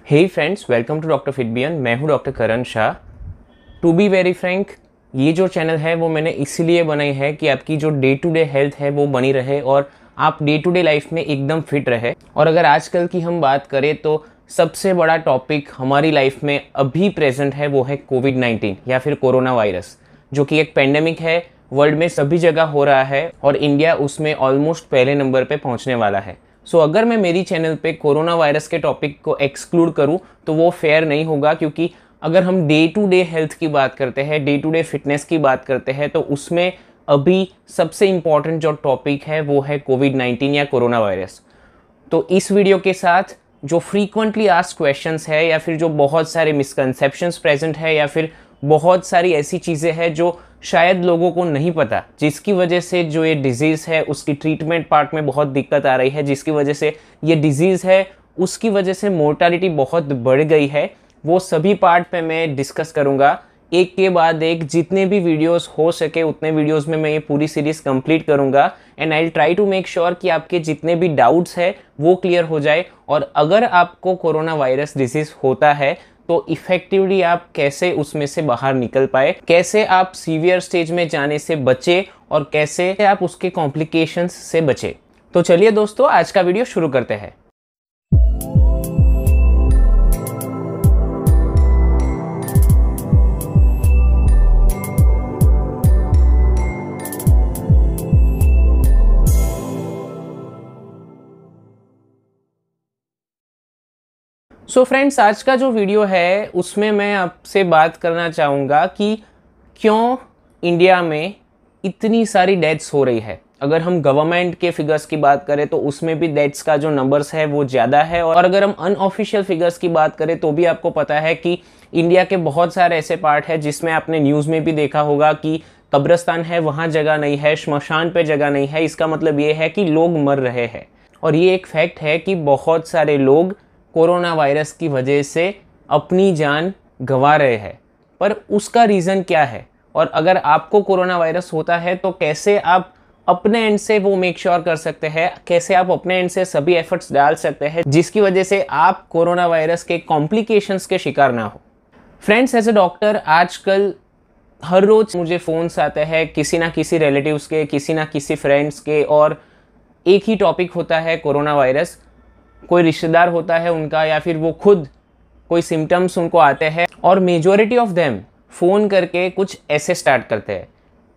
Hey friends, welcome to doctor Fitbian. मैं हूं doctor Karan Shah. To be very frank, ये जो चैनल है वो मैंने इसीलिए बनाई है कि आपकी जो डे टू डे हेल्थ है वो बनी रहे और आप डे टू डे लाइफ में एकदम फिट रहे। और अगर आजकल की हम बात करें तो सबसे बड़ा टॉपिक हमारी लाइफ में अभी प्रेजेंट है वो है कोविड-19 या फिर कोरोना वायरस, जो कि एक पेंडेमिक है, वर्ल्ड में सभी जगह हो रहा है और इंडिया उसमें ऑलमोस्ट पहले नंबर पे पहुंचने वाला है। सो अगर मैं मेरी चैनल पे कोरोना वायरस के टॉपिक को एक्सक्लूड करूं तो वो फेयर नहीं होगा, क्योंकि अगर हम डे टू डे हेल्थ की बात करते हैं, डे टू डे फिटनेस की बात करते हैं, तो उसमें अभी सबसे इम्पॉर्टेंट जो टॉपिक है वो है कोविड-19 या कोरोना वायरस। तो इस वीडियो के साथ जो फ्रीक्वेंटली आस्क्ड क्वेश्चंस है या फिर जो बहुत सारे मिसकंसेप्शंस प्रेजेंट है या फिर बहुत सारी ऐसी चीज़ें हैं जो शायद लोगों को नहीं पता, जिसकी वजह से जो ये डिजीज़ है उसकी ट्रीटमेंट पार्ट में बहुत दिक्कत आ रही है, जिसकी वजह से ये डिजीज़ है उसकी वजह से मोर्टालिटी बहुत बढ़ गई है, वो सभी पार्ट पे मैं डिस्कस करूँगा एक के बाद एक। जितने भी वीडियोस हो सके उतने वीडियोस में मैं ये पूरी सीरीज़ कंप्लीट करूँगा and I will try to make sure कि आपके जितने भी डाउट्स है वो क्लियर हो जाए। और अगर आपको कोरोना वायरस डिजीज़ होता है तो इफ़ेक्टिवली आप कैसे उसमें से बाहर निकल पाए, कैसे आप सीवियर स्टेज में जाने से बचे और कैसे आप उसके कॉम्प्लिकेशंस से बचे। तो चलिए दोस्तों, आज का वीडियो शुरू करते हैं। सो फ्रेंड्स, आज का जो वीडियो है उसमें मैं आपसे बात करना चाहूँगा कि क्यों इंडिया में इतनी सारी डेथ्स हो रही है। अगर हम गवर्नमेंट के फिगर्स की बात करें तो उसमें भी डेथ्स का जो नंबर्स है वो ज़्यादा है, और अगर हम अनऑफिशियल फिगर्स की बात करें तो भी आपको पता है कि इंडिया के बहुत सारे ऐसे पार्ट है जिसमें आपने न्यूज़ में भी देखा होगा कि कब्रिस्तान है वहाँ जगह नहीं है, श्मशान पे जगह नहीं है। इसका मतलब ये है कि लोग मर रहे हैं, और ये एक फैक्ट है कि बहुत सारे लोग कोरोना वायरस की वजह से अपनी जान गंवा रहे हैं। पर उसका रीज़न क्या है, और अगर आपको कोरोना वायरस होता है तो कैसे आप अपने एंड से वो मेक श्योर कर सकते हैं, कैसे आप अपने एंड से सभी एफर्ट्स डाल सकते हैं जिसकी वजह से आप कोरोना वायरस के कॉम्प्लिकेशंस के शिकार ना हो। फ्रेंड्स, एज ए डॉक्टर आजकल हर रोज़ मुझे फ़ोन्स आते हैं किसी ना किसी रिलेटिव्स के, किसी ना किसी फ्रेंड्स के, और एक ही टॉपिक होता है कोरोना वायरस। कोई रिश्तेदार होता है उनका या फिर वो खुद कोई सिम्टम्स उनको आते हैं, और मेजॉरिटी ऑफ देम फ़ोन करके कुछ ऐसे स्टार्ट करते हैं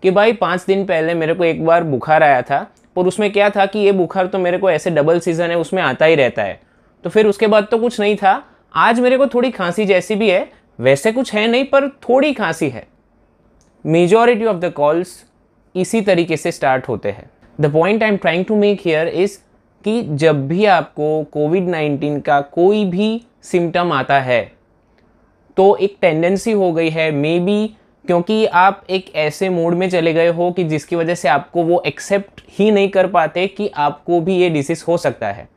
कि भाई 5 दिन पहले मेरे को एक बार बुखार आया था, पर उसमें क्या था कि ये बुखार तो मेरे को ऐसे डबल सीज़न है उसमें आता ही रहता है, तो फिर उसके बाद तो कुछ नहीं था, आज मेरे को थोड़ी खांसी जैसी भी है, वैसे कुछ है नहीं पर थोड़ी खांसी है। मेजॉरिटी ऑफ द कॉल्स इसी तरीके से स्टार्ट होते हैं। The point I am trying to make here is कि जब भी आपको कोविड-19 का कोई भी सिम्टम आता है तो एक टेंडेंसी हो गई है, मे बी क्योंकि आप एक ऐसे मोड में चले गए हो कि जिसकी वजह से आपको वो एक्सेप्ट ही नहीं कर पाते कि आपको भी ये डिसीज़ हो सकता है।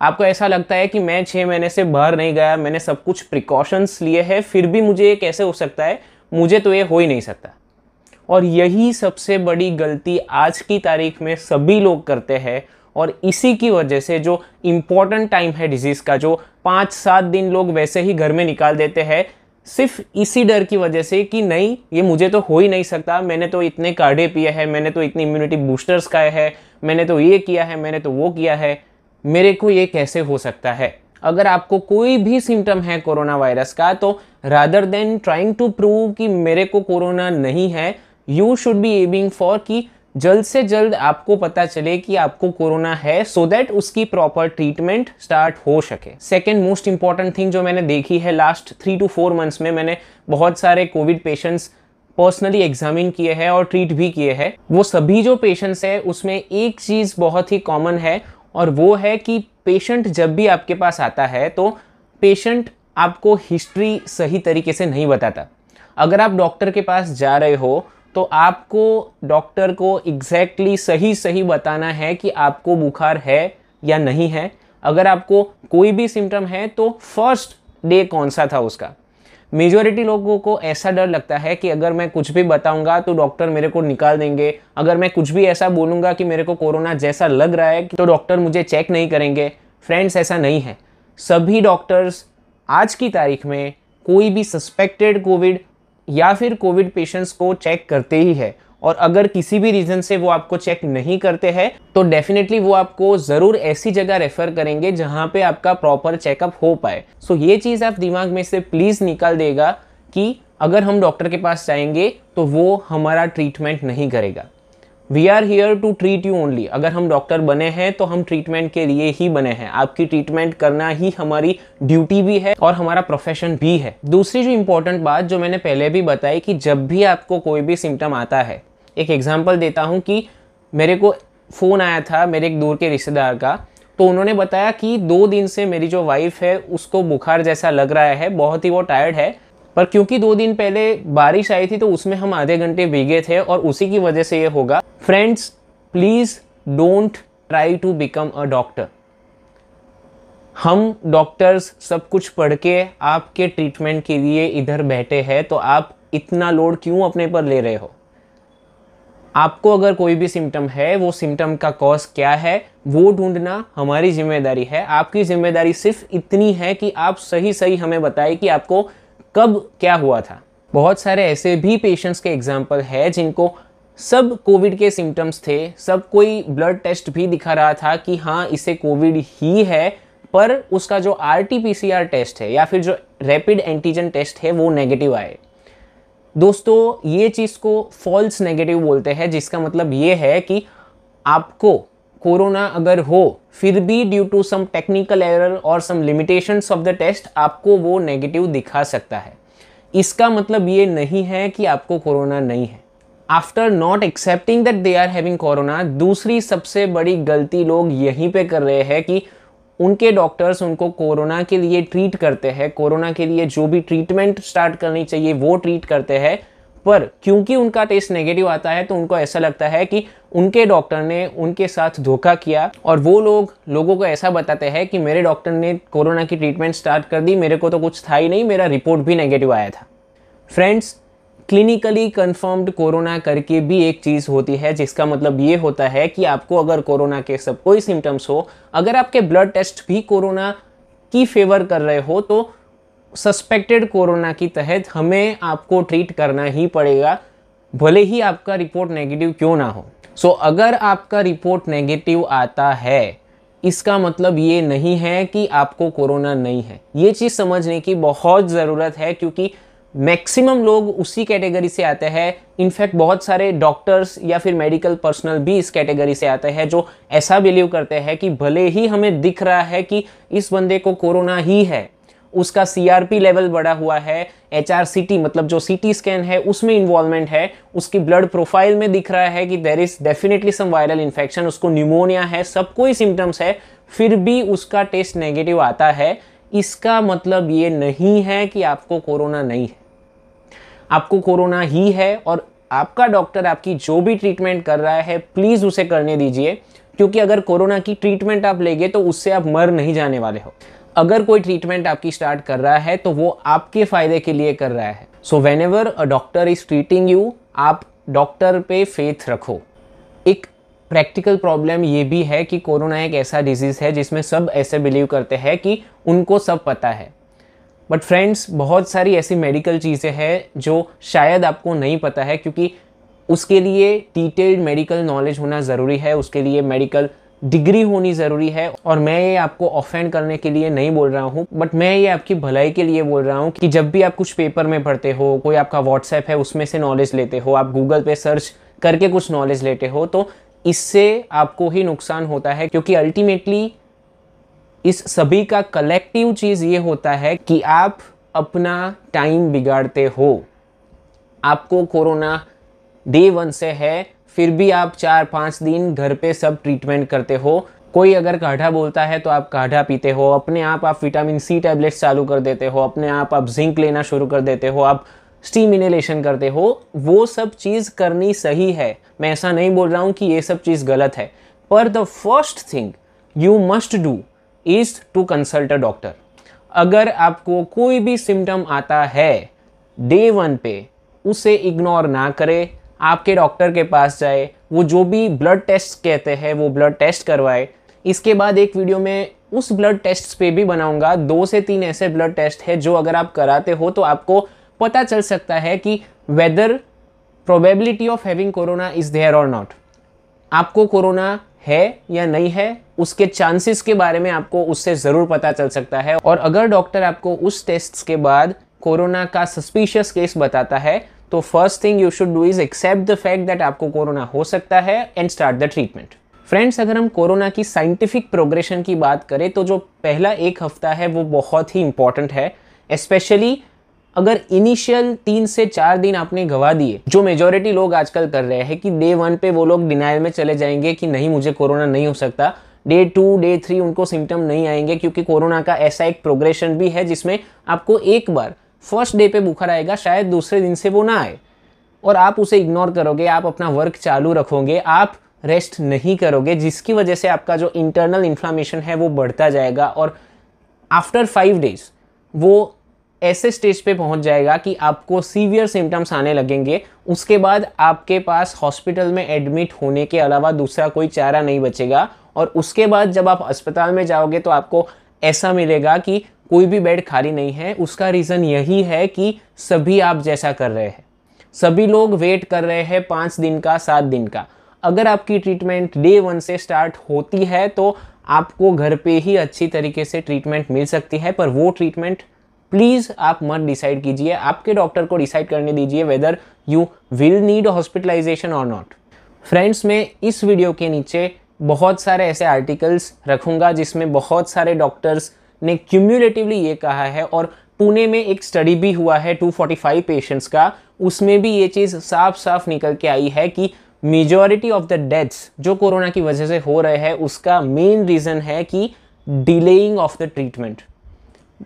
आपको ऐसा लगता है कि मैं 6 महीने से बाहर नहीं गया, मैंने सब कुछ प्रिकॉशंस लिए हैं, फिर भी मुझे ये कैसे हो सकता है, मुझे तो ये हो ही नहीं सकता। और यही सबसे बड़ी गलती आज की तारीख में सभी लोग करते हैं, और इसी की वजह से जो इम्पॉर्टेंट टाइम है डिजीज़ का, जो 5-7 दिन लोग वैसे ही घर में निकाल देते हैं सिर्फ इसी डर की वजह से कि नहीं ये मुझे तो हो ही नहीं सकता, मैंने तो इतने काढ़े पिए हैं, मैंने तो इतनी इम्यूनिटी बूस्टर्स खाए हैं, मैंने तो ये किया है, मैंने तो वो किया है, मेरे को ये कैसे हो सकता है। अगर आपको कोई भी सिम्टम है कोरोना वायरस का, तो rather than trying to prove कि मेरे को कोरोना नहीं है, you should be aiming for कि जल्द से जल्द आपको पता चले कि आपको कोरोना है, सो दैट उसकी प्रॉपर ट्रीटमेंट स्टार्ट हो सके। सेकेंड मोस्ट इंपॉर्टेंट थिंग जो मैंने देखी है लास्ट 3 to 4 मंथ्स में, मैंने बहुत सारे कोविड पेशेंट्स पर्सनली एग्जामिन किए हैं और ट्रीट भी किए हैं। वो सभी जो पेशेंट्स हैं उसमें एक चीज़ बहुत ही कॉमन है, और वो है कि पेशेंट जब भी आपके पास आता है तो पेशेंट आपको हिस्ट्री सही तरीके से नहीं बताता। अगर आप डॉक्टर के पास जा रहे हो तो आपको डॉक्टर को एग्जैक्टली सही बताना है कि आपको बुखार है या नहीं है। अगर आपको कोई भी सिम्टम है तो फर्स्ट डे कौन सा था उसका। मेजॉरिटी लोगों को ऐसा डर लगता है कि अगर मैं कुछ भी बताऊंगा तो डॉक्टर मेरे को निकाल देंगे, अगर मैं कुछ भी ऐसा बोलूँगा कि मेरे को कोरोना जैसा लग रहा है तो डॉक्टर मुझे चेक नहीं करेंगे। फ्रेंड्स, ऐसा नहीं है। सभी डॉक्टर्स आज की तारीख में कोई भी सस्पेक्टेड कोविड या फिर कोविड पेशेंट्स को चेक करते ही है, और अगर किसी भी रीज़न से वो आपको चेक नहीं करते हैं तो डेफिनेटली वो आपको ज़रूर ऐसी जगह रेफ़र करेंगे जहाँ पे आपका प्रॉपर चेकअप हो पाए। सो ये चीज़ आप दिमाग में से प्लीज़ निकाल देगा कि अगर हम डॉक्टर के पास जाएंगे तो वो हमारा ट्रीटमेंट नहीं करेगा। We are here to treat you only. अगर हम डॉक्टर बने हैं तो हम ट्रीटमेंट के लिए ही बने हैं। आपकी ट्रीटमेंट करना ही हमारी ड्यूटी भी है और हमारा प्रोफेशन भी है। दूसरी जो इंपॉर्टेंट बात जो मैंने पहले भी बताई कि जब भी आपको कोई भी सिम्टम आता है, एक एग्जांपल देता हूँ कि मेरे को फ़ोन आया था मेरे एक दूर के रिश्तेदार का, तो उन्होंने बताया कि 2 दिन से मेरी जो वाइफ है उसको बुखार जैसा लग रहा है, बहुत ही वो टायर्ड है, पर क्योंकि 2 दिन पहले बारिश आई थी तो उसमें हम आधे घंटे भीगे थे और उसी की वजह से ये होगा। Friends, please don't try to become a doctor. हम डॉक्टर्स सब कुछ पढ़ के आपके ट्रीटमेंट के लिए इधर बैठे हैं, तो आप इतना लोड क्यों अपने पर ले रहे हो? आपको अगर कोई भी सिम्टम है, वो सिम्टम का कॉज क्या है वो ढूंढना हमारी जिम्मेदारी है। आपकी जिम्मेदारी सिर्फ इतनी है कि आप सही सही हमें बताएं कि आपको कब क्या हुआ था। बहुत सारे ऐसे भी पेशेंट्स के एग्जाम्पल है जिनको सब कोविड के सिम्टम्स थे, सब कोई ब्लड टेस्ट भी दिखा रहा था कि हाँ इसे कोविड ही है, पर उसका जो RT-PCR टेस्ट है या फिर जो रैपिड एंटीजन टेस्ट है वो नेगेटिव आए। दोस्तों, ये चीज़ को फॉल्स नेगेटिव बोलते हैं, जिसका मतलब ये है कि आपको कोरोना अगर हो फिर भी due to some technical error और some limitations of the test आपको वो नेगेटिव दिखा सकता है। इसका मतलब ये नहीं है कि आपको कोरोना नहीं है। After not accepting that they are having corona, दूसरी सबसे बड़ी गलती लोग यहीं पे कर रहे हैं कि उनके डॉक्टर्स उनको कोरोना के लिए ट्रीट करते हैं, कोरोना के लिए जो भी ट्रीटमेंट स्टार्ट करनी चाहिए वो ट्रीट करते हैं, पर क्योंकि उनका टेस्ट नेगेटिव आता है तो उनको ऐसा लगता है कि उनके डॉक्टर ने उनके साथ धोखा किया, और वो लोगों को ऐसा बताते हैं कि मेरे डॉक्टर ने कोरोना की ट्रीटमेंट स्टार्ट कर दी, मेरे को तो कुछ था ही नहीं, मेरा रिपोर्ट भी नेगेटिव आया था। फ्रेंड्स, क्लिनिकली कंफर्म्ड कोरोना करके भी एक चीज़ होती है, जिसका मतलब ये होता है कि आपको अगर कोरोना के सब कोई सिम्टम्स हो, अगर आपके ब्लड टेस्ट भी कोरोना की फेवर कर रहे हो, तो सस्पेक्टेड कोरोना की तहत हमें आपको ट्रीट करना ही पड़ेगा, भले ही आपका रिपोर्ट नेगेटिव क्यों ना हो। सो अगर आपका रिपोर्ट नेगेटिव आता है, इसका मतलब ये नहीं है कि आपको कोरोना नहीं है। ये चीज़ समझने की बहुत ज़रूरत है, क्योंकि मैक्सिमम लोग उसी कैटेगरी से आते हैं। इनफैक्ट बहुत सारे डॉक्टर्स या फिर मेडिकल पर्सनल भी इस कैटेगरी से आते हैं, जो ऐसा बिलीव करते हैं कि भले ही हमें दिख रहा है कि इस बंदे को कोरोना ही है, उसका CRP लेवल बढ़ा हुआ है, HRCT मतलब जो CT स्कैन है उसमें इन्वॉल्वमेंट है, उसकी ब्लड प्रोफाइल में दिख रहा है कि there is definitely some viral infection, उसको न्यूमोनिया है, सब कोई सिम्टम्स है, फिर भी उसका टेस्ट नेगेटिव आता है। इसका मतलब ये नहीं है कि आपको कोरोना नहीं है, आपको कोरोना ही है, और आपका डॉक्टर आपकी जो भी ट्रीटमेंट कर रहा है प्लीज़ उसे करने दीजिए, क्योंकि अगर कोरोना की ट्रीटमेंट आप लेंगे तो उससे आप मर नहीं जाने वाले हो। अगर कोई ट्रीटमेंट आपकी स्टार्ट कर रहा है तो वो आपके फ़ायदे के लिए कर रहा है। So whenever a doctor is treating you, आप डॉक्टर पे फेथ रखो। एक प्रैक्टिकल प्रॉब्लम ये भी है कि कोरोना एक ऐसा डिजीज़ है जिसमें सब ऐसे बिलीव करते हैं कि उनको सब पता है, बट फ्रेंड्स, बहुत सारी ऐसी मेडिकल चीज़ें हैं जो शायद आपको नहीं पता है, क्योंकि उसके लिए डिटेल्ड मेडिकल नॉलेज होना ज़रूरी है, उसके लिए मेडिकल डिग्री होनी ज़रूरी है। और मैं ये आपको ऑफेंड करने के लिए नहीं बोल रहा हूँ, बट मैं ये आपकी भलाई के लिए बोल रहा हूँ कि जब भी आप कुछ पेपर में पढ़ते हो, कोई आपका व्हाट्सएप है उसमें से नॉलेज लेते हो, आप गूगल पे सर्च करके कुछ नॉलेज लेते हो, तो इससे आपको ही नुकसान होता है, क्योंकि अल्टीमेटली इस सभी का कलेक्टिव चीज़ ये होता है कि आप अपना टाइम बिगाड़ते हो। आपको कोरोना डे 1 से है, फिर भी आप 4-5 दिन घर पे सब ट्रीटमेंट करते हो। कोई अगर काढ़ा बोलता है तो आप काढ़ा पीते हो, अपने आप विटामिन C टैबलेट्स चालू कर देते हो, अपने आप जिंक लेना शुरू कर देते हो, आप स्टीम इनहेलेशन करते हो। वो सब चीज़ करनी सही है, मैं ऐसा नहीं बोल रहा हूँ कि ये सब चीज़ गलत है, पर the first thing you must do is to consult a doctor. अगर आपको कोई भी सिम्टम आता है डे 1 पे, उसे इग्नोर ना करें, आपके डॉक्टर के पास जाए, वो जो भी ब्लड टेस्ट कहते हैं वो ब्लड टेस्ट करवाए। इसके बाद एक वीडियो में उस ब्लड टेस्ट पे भी बनाऊंगा। 2 से 3 ऐसे ब्लड टेस्ट है जो अगर आप कराते हो तो आपको पता चल सकता है कि whether probability of having corona is there और नॉट। आपको कोरोना है या नहीं है, उसके चांसेस के बारे में आपको उससे ज़रूर पता चल सकता है। और अगर डॉक्टर आपको उस टेस्ट के बाद कोरोना का सस्पिशियस केस बताता है तो first thing you should do is accept the fact that आपको कोरोना हो सकता है and start the treatment. Friends, अगर हम कोरोना की साइंटिफिक प्रोग्रेशन की बात करें तो जो पहला 1 हफ्ता है वो बहुत ही इंपॉर्टेंट है, स्पेशली अगर इनिशियल 3 से 4 दिन आपने गवा दिए, जो मेजॉरिटी लोग आजकल कर रहे हैं कि डे 1 पे वो लोग डिनाइल में चले जाएंगे कि नहीं मुझे कोरोना नहीं हो सकता, डे 2 डे 3 उनको सिम्टम नहीं आएंगे, क्योंकि कोरोना का ऐसा एक प्रोग्रेशन भी है जिसमें आपको एक बार फर्स्ट डे पे बुखार आएगा, शायद दूसरे दिन से वो ना आए और आप उसे इग्नोर करोगे, आप अपना वर्क चालू रखोगे, आप रेस्ट नहीं करोगे, जिसकी वजह से आपका जो इंटरनल इन्फ्लामेशन है वो बढ़ता जाएगा और आफ्टर 5 डेज वो ऐसे स्टेज पे पहुंच जाएगा कि आपको सीवियर सिम्टम्स आने लगेंगे। उसके बाद आपके पास हॉस्पिटल में एडमिट होने के अलावा दूसरा कोई चारा नहीं बचेगा और उसके बाद जब आप अस्पताल में जाओगे तो आपको ऐसा मिलेगा कि कोई भी बेड खाली नहीं है। उसका रीज़न यही है कि सभी आप जैसा कर रहे हैं, सभी लोग वेट कर रहे हैं 5 दिन का, 7 दिन का। अगर आपकी ट्रीटमेंट डे 1 से स्टार्ट होती है तो आपको घर पे ही अच्छी तरीके से ट्रीटमेंट मिल सकती है, पर वो ट्रीटमेंट प्लीज़ आप मत डिसाइड कीजिए, आपके डॉक्टर को डिसाइड करने दीजिए whether you will need hospitalisation और नॉट। फ्रेंड्स, मैं इस वीडियो के नीचे बहुत सारे ऐसे आर्टिकल्स रखूंगा जिसमें बहुत सारे डॉक्टर्स ने क्यूम्युलेटिवली ये कहा है और पुणे में एक स्टडी भी हुआ है 245 पेशेंट्स का, उसमें भी ये चीज़ साफ साफ निकल के आई है कि मेजॉरिटी ऑफ द डेथ्स जो कोरोना की वजह से हो रहे हैं उसका मेन रीज़न है कि डिलेइंग ऑफ द ट्रीटमेंट।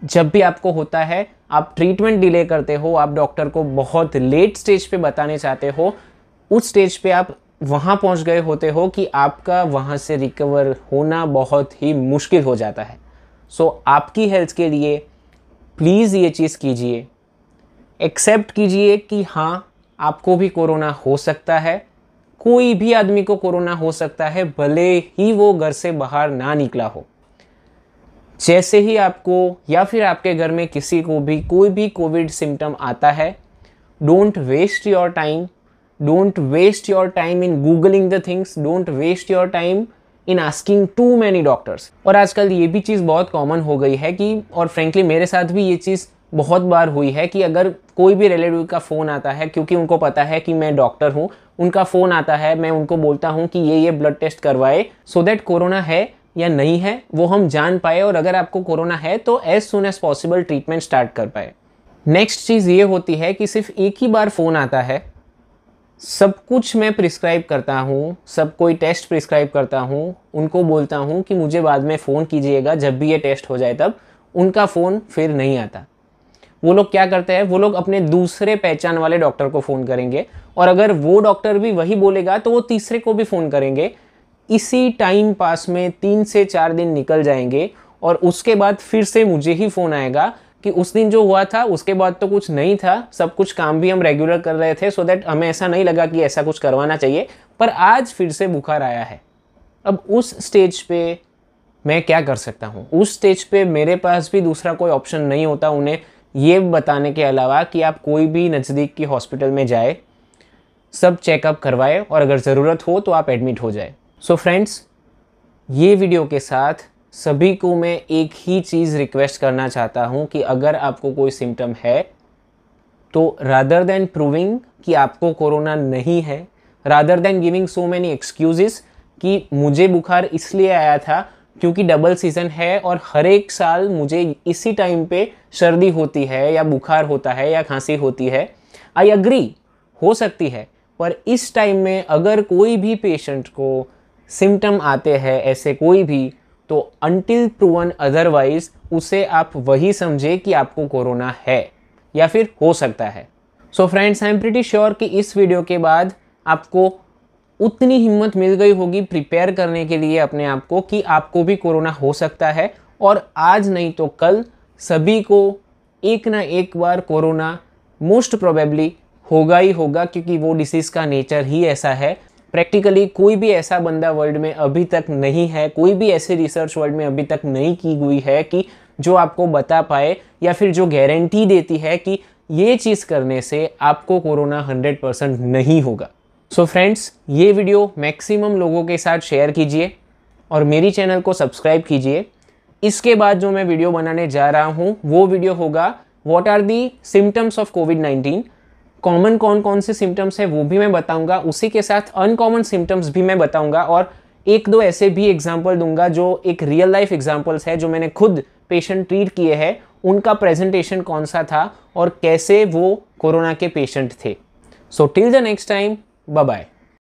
जब भी आपको होता है, आप ट्रीटमेंट डिले करते हो, आप डॉक्टर को बहुत लेट स्टेज पे बताने चाहते हो, उस स्टेज पे आप वहाँ पहुँच गए होते हो कि आपका वहाँ से रिकवर होना बहुत ही मुश्किल हो जाता है। सो आपकी हेल्थ के लिए प्लीज़ ये चीज़ कीजिए, एक्सेप्ट कीजिए कि हाँ आपको भी कोरोना हो सकता है, कोई भी आदमी को कोरोना हो सकता है, भले ही वो घर से बाहर ना निकला हो। जैसे ही आपको या फिर आपके घर में किसी को भी कोई भी कोविड सिम्टम आता है, don't waste your time, don't waste your time in googling the things, don't waste your time in asking too many doctors. और आजकल ये भी चीज़ बहुत कॉमन हो गई है कि, और फ्रेंकली मेरे साथ भी ये चीज़ बहुत बार हुई है कि अगर कोई भी रिलेटिव का फ़ोन आता है, क्योंकि उनको पता है कि मैं डॉक्टर हूँ, उनका फ़ोन आता है, मैं उनको बोलता हूँ कि ये ब्लड टेस्ट करवाए सो दैट कोरोना है या नहीं है वो हम जान पाए, और अगर आपको कोरोना है तो as soon as possible treatment start कर पाए। नेक्स्ट चीज़ ये होती है कि सिर्फ एक ही बार फ़ोन आता है, सब कुछ मैं प्रिस्क्राइब करता हूँ, सब कोई टेस्ट प्रिस्क्राइब करता हूँ, उनको बोलता हूँ कि मुझे बाद में फ़ोन कीजिएगा जब भी ये टेस्ट हो जाए, तब उनका फ़ोन फिर नहीं आता। वो लोग क्या करते हैं, वो लोग अपने दूसरे पहचान वाले डॉक्टर को फ़ोन करेंगे और अगर वो डॉक्टर भी वही बोलेगा तो वो तीसरे को भी फ़ोन करेंगे। इसी टाइम पास में 3 से 4 दिन निकल जाएंगे और उसके बाद फिर से मुझे ही फ़ोन आएगा कि उस दिन जो हुआ था उसके बाद तो कुछ नहीं था, सब कुछ काम भी हम रेगुलर कर रहे थे, सो दैट हमें ऐसा नहीं लगा कि ऐसा कुछ करवाना चाहिए, पर आज फिर से बुखार आया है। अब उस स्टेज पे मैं क्या कर सकता हूँ? उस स्टेज पे मेरे पास भी दूसरा कोई ऑप्शन नहीं होता उन्हें ये बताने के अलावा कि आप कोई भी नज़दीक की हॉस्पिटल में जाए, सब चेकअप करवाए और अगर ज़रूरत हो तो आप एडमिट हो जाए। सो फ्रेंड्स, ये वीडियो के साथ सभी को मैं एक ही चीज़ रिक्वेस्ट करना चाहता हूँ कि अगर आपको कोई सिम्टम है तो रादर देन प्रूविंग कि आपको कोरोना नहीं है, rather than giving so many excuses कि मुझे बुखार इसलिए आया था क्योंकि डबल सीज़न है और हर एक साल मुझे इसी टाइम पे सर्दी होती है या बुखार होता है या खांसी होती है, आई अग्री हो सकती है, पर इस टाइम में अगर कोई भी पेशेंट को सिम्टम आते हैं ऐसे कोई भी, तो अनटिल प्रूवन अदरवाइज उसे आप वही समझे कि आपको कोरोना है या फिर हो सकता है। So friends, I am pretty sure कि इस वीडियो के बाद आपको उतनी हिम्मत मिल गई होगी प्रिपेयर करने के लिए अपने आप को कि आपको भी कोरोना हो सकता है और आज नहीं तो कल सभी को एक ना एक बार कोरोना मोस्ट प्रोबेबली होगा ही होगा, क्योंकि वो डिसीज़ का नेचर ही ऐसा है। प्रैक्टिकली कोई भी ऐसा बंदा वर्ल्ड में अभी तक नहीं है, कोई भी ऐसी रिसर्च वर्ल्ड में अभी तक नहीं की हुई है कि जो आपको बता पाए या फिर जो गारंटी देती है कि ये चीज़ करने से आपको कोरोना 100% नहीं होगा। सो फ्रेंड्स, ये वीडियो मैक्सिमम लोगों के साथ शेयर कीजिए और मेरी चैनल को सब्सक्राइब कीजिए। इसके बाद जो मैं वीडियो बनाने जा रहा हूँ वो वीडियो होगा what are the symptoms of covid. Common कौन कौन से सिम्टम्स है वो भी मैं बताऊंगा, उसी के साथ अनकॉमन सिम्टम्स भी मैं बताऊंगा और एक दो ऐसे भी एग्जाम्पल दूंगा जो एक रियल लाइफ एग्जाम्पल्स है जो मैंने खुद पेशेंट ट्रीट किए हैं, उनका प्रेजेंटेशन कौन सा था और कैसे वो कोरोना के पेशेंट थे। So till the next time, bye bye.